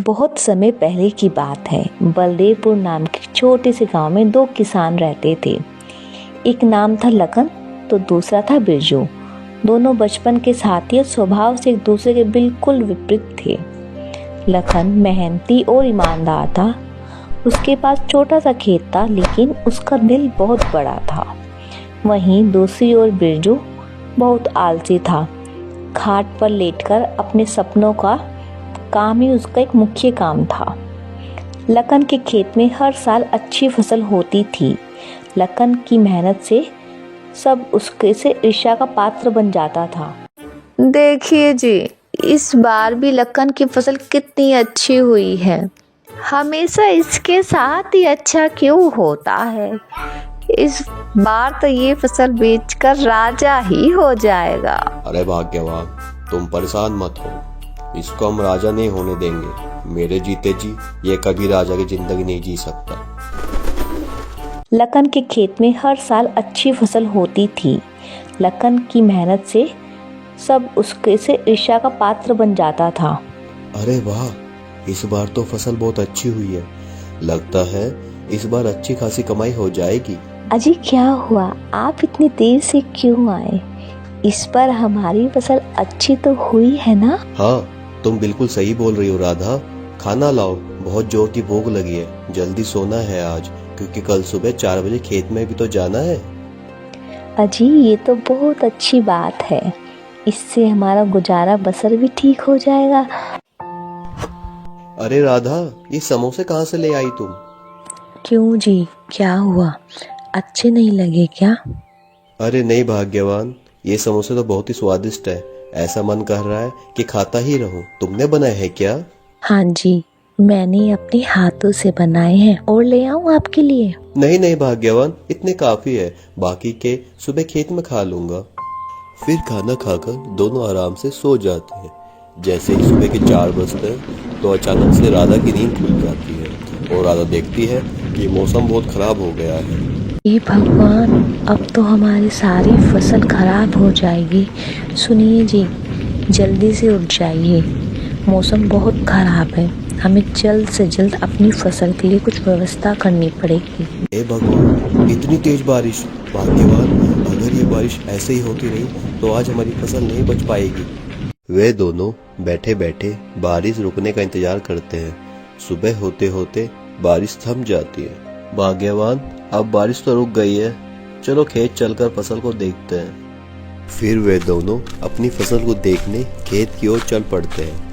बहुत समय पहले की बात है। बलदेवपुर नाम के छोटे से गांव में दो किसान रहते थे। एक नाम था लखन तो दूसरा था बिरजू। दोनों बचपन के साथी और स्वभाव से एक दूसरे के बिल्कुल विपरीत थे। लखन मेहनती और ईमानदार था। उसके पास छोटा सा खेत था, लेकिन उसका दिल बहुत बड़ा था। वहीं दूसरी ओर बिरजू बहुत आलसी था। खाट पर लेटकर अपने सपनों का काम ही उसका एक मुख्य काम था। लखन के खेत में हर साल अच्छी फसल होती थी। लखन की मेहनत से सब उसके से ईर्ष्या का पात्र बन जाता था। देखिए जी, इस बार भी लखन की फसल कितनी अच्छी हुई है। हमेशा इसके साथ ही अच्छा क्यों होता है। इस बार तो ये फसल बेचकर राजा ही हो जाएगा। अरे भाग्यवान, तुम परेशान मत हो। इसको हम राजा नहीं होने देंगे। मेरे जीते जी ये कभी राजा की जिंदगी नहीं जी सकता। लखन के खेत में हर साल अच्छी फसल होती थी। लखन की मेहनत से सब उसके से ईर्ष्या का पात्र बन जाता था। अरे वाह, इस बार तो फसल बहुत अच्छी हुई है। लगता है इस बार अच्छी खासी कमाई हो जाएगी। अजी क्या हुआ, आप इतनी देर से क्यों आए? इस बार हमारी फसल अच्छी तो हुई है ना? हाँ, तुम बिल्कुल सही बोल रही हो राधा। खाना लाओ, बहुत जोर की भूख लगी है। जल्दी सोना है आज, क्योंकि कल सुबह 4 बजे खेत में भी तो जाना है। अजी ये तो बहुत अच्छी बात है। इससे हमारा गुजारा बसर भी ठीक हो जाएगा। अरे राधा, ये समोसे कहाँ से ले आई तुम? क्यों जी, क्या हुआ? अच्छे नहीं लगे क्या? अरे नहीं भाग्यवान, ये समोसे तो बहुत ही स्वादिष्ट है। ऐसा मन कर रहा है कि खाता ही रहूं। तुमने बनाए हैं क्या? हाँ जी, मैंने अपने हाथों से बनाए हैं। और ले आऊं आपके लिए? नहीं नहीं भाग्यवान, इतने काफी है। बाकी के सुबह खेत में खा लूंगा। फिर खाना खाकर दोनों आराम से सो जाते हैं। जैसे ही सुबह के 4 बजते हैं तो अचानक से राधा की नींद खुल जाती है और राधा देखती है कि मौसम बहुत खराब हो गया है। ये भगवान, अब तो हमारी सारी फसल खराब हो जाएगी। सुनिए जी, जल्दी से उठ जाइए। मौसम बहुत खराब है। हमें जल्द से जल्द अपनी फसल के लिए कुछ व्यवस्था करनी पड़ेगी। ए भगवान, इतनी तेज बारिश! भाग्यवान, अगर ये बारिश ऐसे ही होती रही तो आज हमारी फसल नहीं बच पाएगी। वे दोनों बैठे बैठे बारिश रुकने का इंतजार करते हैं। सुबह होते होते बारिश थम जाती है। भाग्यवान, अब बारिश तो रुक गई है। चलो खेत चलकर फसल को देखते हैं। फिर वे दोनों अपनी फसल को देखने खेत की ओर चल पड़ते हैं।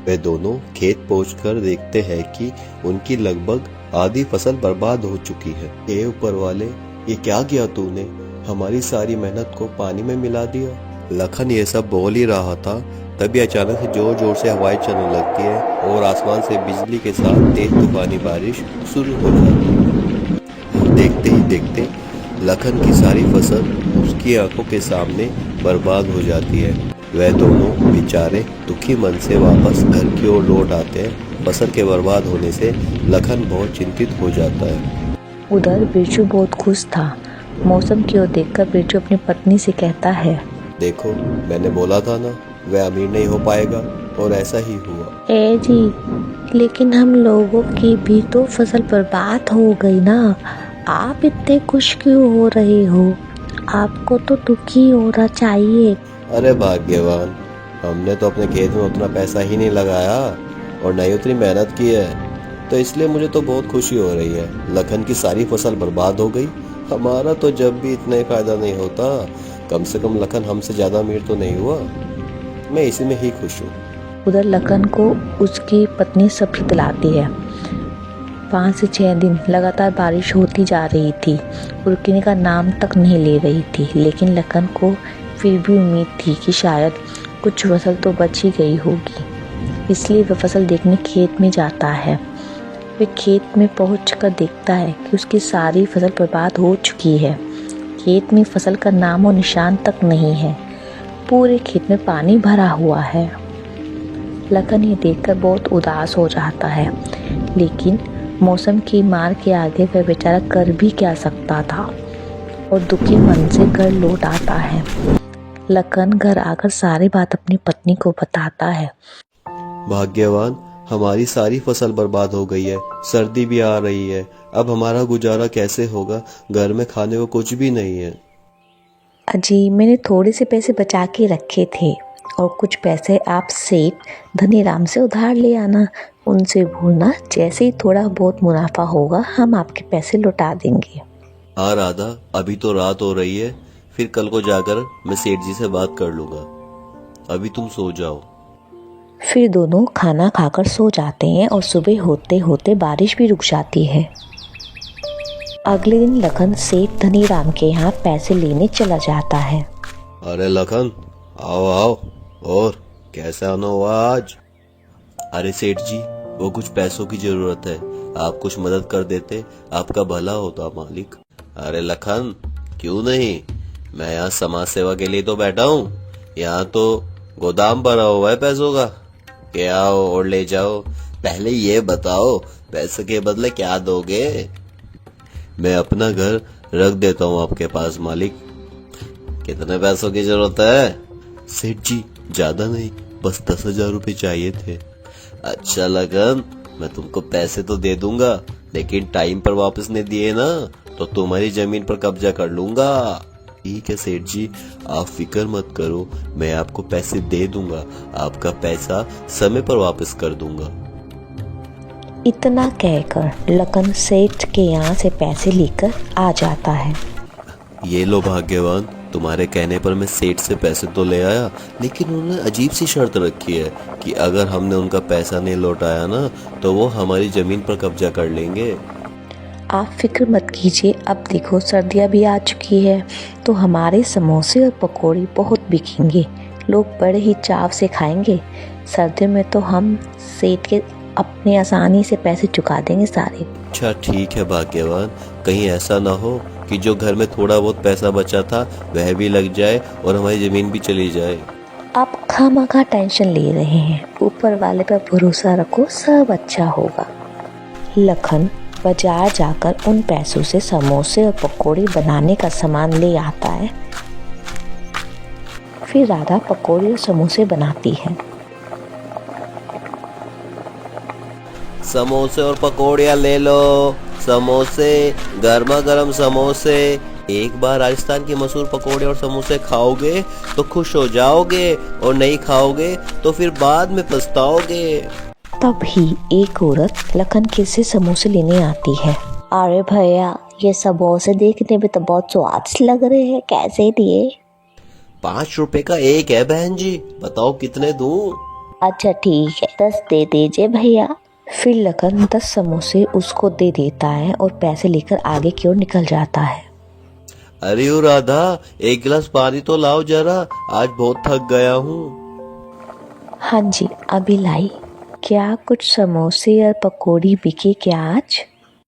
वे दोनों खेत पहुंचकर देखते हैं कि उनकी लगभग आधी फसल बर्बाद हो चुकी है। ए ऊपर वाले, ये क्या किया तूने? हमारी सारी मेहनत को पानी में मिला दिया। लखन ये सब बोल ही रहा था, तभी अचानक से जोर जोर से हवाएं चलने लगती है और आसमान से बिजली के साथ तेज तूफानी बारिश शुरू हो जाती है। देखते ही देखते लखन की सारी फसल उसकी आंखों के सामने बर्बाद हो जाती है। वह दोनों बेचारे दुखी मन से वापस घर की ओर लौट आते हैं। फसल के बर्बाद होने से लखन बहुत चिंतित हो जाता है। उधर बिरजू बहुत खुश था। मौसम की ओर देखकर बिरजू अपनी पत्नी से कहता है, देखो, मैंने बोला था ना, वह अमीर नहीं हो पाएगा, और ऐसा ही हुआ। ए जी, लेकिन हम लोगों की भी तो फसल बर्बाद हो गई ना। आप इतने खुश क्यों हो रहे हो? आपको तो दुखी होना चाहिए। अरे भाग्यवान, हमने तो अपने खेत में उतना पैसा ही नहीं लगाया और नहीं उतनी मेहनत की है, तो इसलिए मुझे तो बहुत खुशी हो रही है। लखन की सारी फसल बर्बाद हो गई। हमारा तो जब भी इतना ही फायदा नहीं होता, कम से कम लखन हमसे ज्यादा अमीर तो नहीं हुआ। मैं इसी में ही खुश हूँ। उधर लखन को उसकी पत्नी सब्जी दिलाती है। 5 से 6 दिन लगातार बारिश होती जा रही थी, रुकने का नाम तक नहीं ले रही थी। लेकिन लखन को फिर भी उम्मीद थी कि शायद कुछ फसल तो बच ही गई होगी। इसलिए वह फसल देखने खेत में जाता है। वह खेत में पहुंचकर देखता है कि उसकी सारी फसल बर्बाद हो चुकी है। खेत में फसल का नाम और निशान तक नहीं है। पूरे खेत में पानी भरा हुआ है। लखन ये देखकर बहुत उदास हो जाता है, लेकिन मौसम की मार के आगे वह बेचारा कर भी क्या सकता था, और दुखी मन से घर लौट आता है। लखन घर आकर सारी बात अपनी पत्नी को बताता है। भाग्यवान, हमारी सारी फसल बर्बाद हो गई है, सर्दी भी आ रही है, अब हमारा गुजारा कैसे होगा? घर में खाने को कुछ भी नहीं है। अजी, मैंने थोड़े से पैसे बचा के रखे थे और कुछ पैसे आप सेठ धनीराम से उधार ले आना, उनसे भूलना। जैसे ही थोड़ा बहुत मुनाफा होगा हम आपके पैसे लौटा देंगे। हाँ राधा, अभी तो रात हो रही है, फिर कल को जाकर मैं सेठ जी से बात कर लूंगा। अभी तुम सो जाओ। फिर दोनों खाना खाकर सो जाते हैं और सुबह होते होते बारिश भी रुक जाती है। अगले दिन लखन सेठ धनीराम के यहाँ पैसे लेने चला जाता है। अरे लखन, आओ आओ, और कैसे आना हुआ आज? अरे सेठ जी, वो कुछ पैसों की जरूरत है, आप कुछ मदद कर देते, आपका भला होता मालिक। अरे लखन, क्यों नहीं, मैं यहाँ समाज सेवा के लिए तो बैठा हूँ। यहाँ तो गोदाम भरा हुआ है पैसों का, के आओ और ले जाओ। पहले ये बताओ, पैसे के बदले क्या दोगे? मैं अपना घर रख देता हूँ आपके पास मालिक। कितने पैसों की जरूरत है? सेठ जी, ज्यादा नहीं, बस 10,000 रुपए चाहिए थे। अच्छा लगन, मैं तुमको पैसे तो दे दूंगा, लेकिन टाइम पर वापस नहीं दिए ना तो तुम्हारी जमीन पर कब्जा कर लूंगा। ठीक है सेठ जी, आप फिक्र मत करो, मैं आपको पैसे दे दूंगा, आपका पैसा समय पर वापस कर दूंगा। इतना कहकर लखन सेठ के यहाँ से पैसे लेकर आ जाता है। ये लो भाग्यवान, तुम्हारे कहने पर मैं सेठ से पैसे तो ले आया, लेकिन उन्होंने अजीब सी शर्त रखी है कि अगर हमने उनका पैसा नहीं लौटाया ना तो वो हमारी जमीन पर कब्जा कर लेंगे। आप फिक्र मत कीजिए, अब देखो सर्दियाँ भी आ चुकी है तो हमारे समोसे और पकौड़ी बहुत बिकेंगे, लोग बड़े ही चाव से खाएंगे। सर्दियों में तो हम सेठ के अपने आसानी से पैसे चुका देंगे सारे। अच्छा ठीक है भाग्यवान, कहीं ऐसा ना हो कि जो घर में थोड़ा बहुत पैसा बचा था वह भी लग जाए और हमारी जमीन भी चली जाए। आप खामखा टेंशन ले रहे हैं, ऊपर वाले पर भरोसा रखो, सब अच्छा होगा। लखन बाजार जाकर उन पैसों से समोसे और पकौड़ी बनाने का सामान ले आता है। फिर राधा पकौड़ी और समोसे बनाती है। समोसे और पकौड़ियाँ ले लो, समोसे, गर्मा गर्म समोसे। एक बार राजस्थान की मशहूर पकौड़े और समोसे खाओगे तो खुश हो जाओगे, और नहीं खाओगे तो फिर बाद में पछताओगे। तभी एक औरत लखन के से समोसे लेने आती है। अरे भैया, ये समोसे देखने में तो बहुत स्वादिष्ट लग रहे हैं, कैसे दिए? 5 रुपए का एक है बहन जी, बताओ कितने दूं? अच्छा ठीक है, 10 दे दीजिए भैया। फिर लखन 10 समोसे उसको दे देता है और पैसे लेकर आगे की ओर निकल जाता है। अरे ओ राधा, एक गिलास पानी तो लाओ जरा, आज बहुत थक गया हूँ। हाँ जी, अभी लाई। क्या कुछ समोसे और पकौड़ी बिके क्या आज?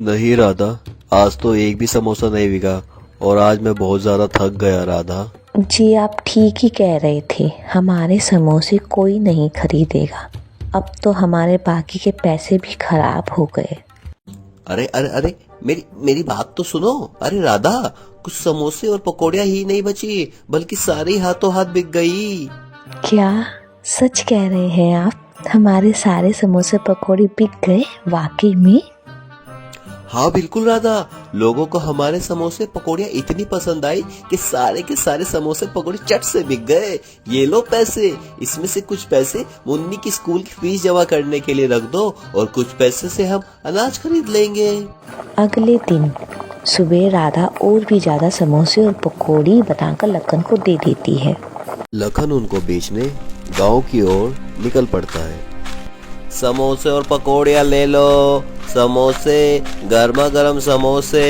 नहीं राधा, आज तो एक भी समोसा नहीं बिका, और आज मैं बहुत ज्यादा थक गया राधा। जी आप ठीक ही कह रहे थे, हमारे समोसे कोई नहीं खरीदेगा, अब तो हमारे बाकी के पैसे भी खराब हो गए। अरे अरे अरे, मेरी बात तो सुनो। अरे राधा, कुछ समोसे और पकौड़ियाँ ही नहीं बची, बल्कि सारी हाथों हाथ बिक गई। क्या सच कह रहे हैं आप? हमारे सारे समोसे पकौड़ी बिक गए वाकई में? हाँ बिल्कुल राधा, लोगों को हमारे समोसे पकौड़ियाँ इतनी पसंद आई कि सारे के सारे समोसे पकौड़े चट से बिक गए। ये लो पैसे, इसमें से कुछ पैसे मुन्नी की स्कूल की फीस जमा करने के लिए रख दो, और कुछ पैसे से हम अनाज खरीद लेंगे। अगले दिन सुबह राधा और भी ज्यादा समोसे और पकौड़ी बनाकर लखन को दे देती है। लखन उनको बेचने गांव की ओर निकल पड़ता है। समोसे और पकौड़ियाँ ले लो, समोसे, गर्मा गर्म समोसे,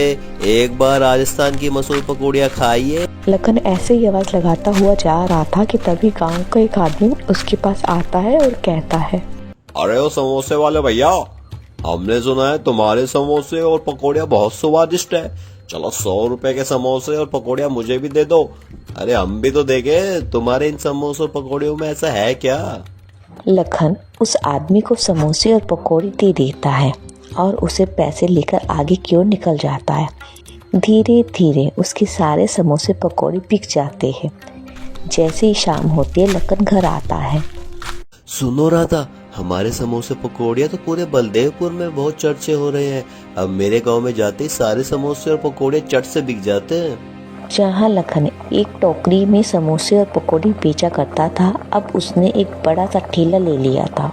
एक बार राजस्थान की मशहूर पकौड़ियाँ खाइए। लखन ऐसे ही आवाज लगाता हुआ जा रहा था कि तभी गांव का एक आदमी उसके पास आता है और कहता है, अरे ओ समोसे वाले भैया, हमने सुना है तुम्हारे समोसे और पकौड़ियाँ बहुत स्वादिष्ट है, चलो 100 रुपए के समोसे और पकौड़ियाँ मुझे भी दे दो। अरे हम भी तो देखे तुम्हारे इन समोसों और पकौड़ियों में ऐसा है क्या? लखन उस आदमी को समोसे और पकौड़ी दे देता है और उसे पैसे लेकर आगे की ओर निकल जाता है। धीरे धीरे उसके सारे समोसे पकौड़ी बिक जाते हैं। जैसे ही शाम होती है लखन घर आता है। सुनो राधा, हमारे समोसे पकौड़िया तो पूरे बलदेवपुर में बहुत चर्चे हो रहे हैं। अब मेरे गांव में जाते ही सारे समोसे और पकौड़े चट से बिक जाते हैं। जहाँ लखन एक टोकरी में समोसे और पकौड़े बेचा करता था, अब उसने एक बड़ा सा ठेला ले लिया था।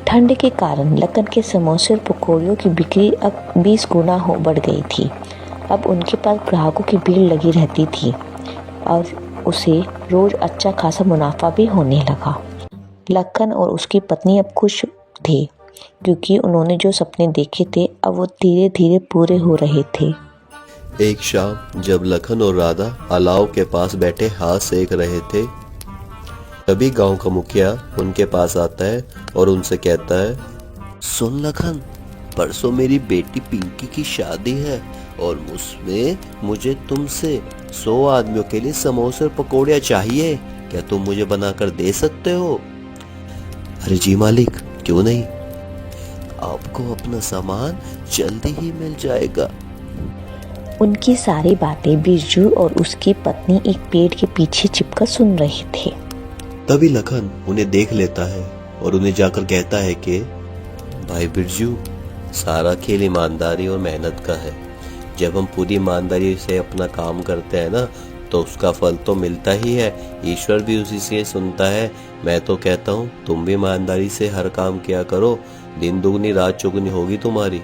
ठंड के कारण लखन के समोसे और पकौड़ियों की बिक्री अब 20 गुना हो बढ़ गई थी। अब उनके पास ग्राहकों की भीड़ लगी रहती थी और उसे रोज अच्छा खासा मुनाफा भी होने लगा। लखन और उसकी पत्नी अब खुश थे क्योंकि उन्होंने जो सपने देखे थे अब वो धीरे धीरे पूरे हो रहे थे। एक शाम जब लखन और राधा अलाव के पास बैठे हाथ सेक रहे थे, तभी गांव का मुखिया उनके पास आता है और उनसे कहता है, सुन लखन, परसों मेरी बेटी पिंकी की शादी है और उसमें मुझे तुमसे 100 आदमियों के लिए समोसे और पकौड़ियाँ चाहिए। क्या तुम मुझे बनाकर दे सकते हो? अरे जी मालिक, क्यों नहीं, आपको अपना सामान जल्दी ही मिल जाएगा। उनकी सारी बातें बिरजू और उसकी पत्नी एक पेड़ के पीछे छिपकर सुन रहे थे। तभी लखन उन्हें देख लेता है और उन्हें जाकर कहता है कि भाई बिरजू, सारा खेल ईमानदारी और मेहनत का है। जब हम पूरी ईमानदारी से अपना काम करते हैं ना, तो उसका फल तो मिलता ही है। ईश्वर भी उसी से सुनता है। मैं तो कहता हूँ तुम भी ईमानदारी से हर काम किया करो, दिन दुगनी रात चौगुनी होगी तुम्हारी।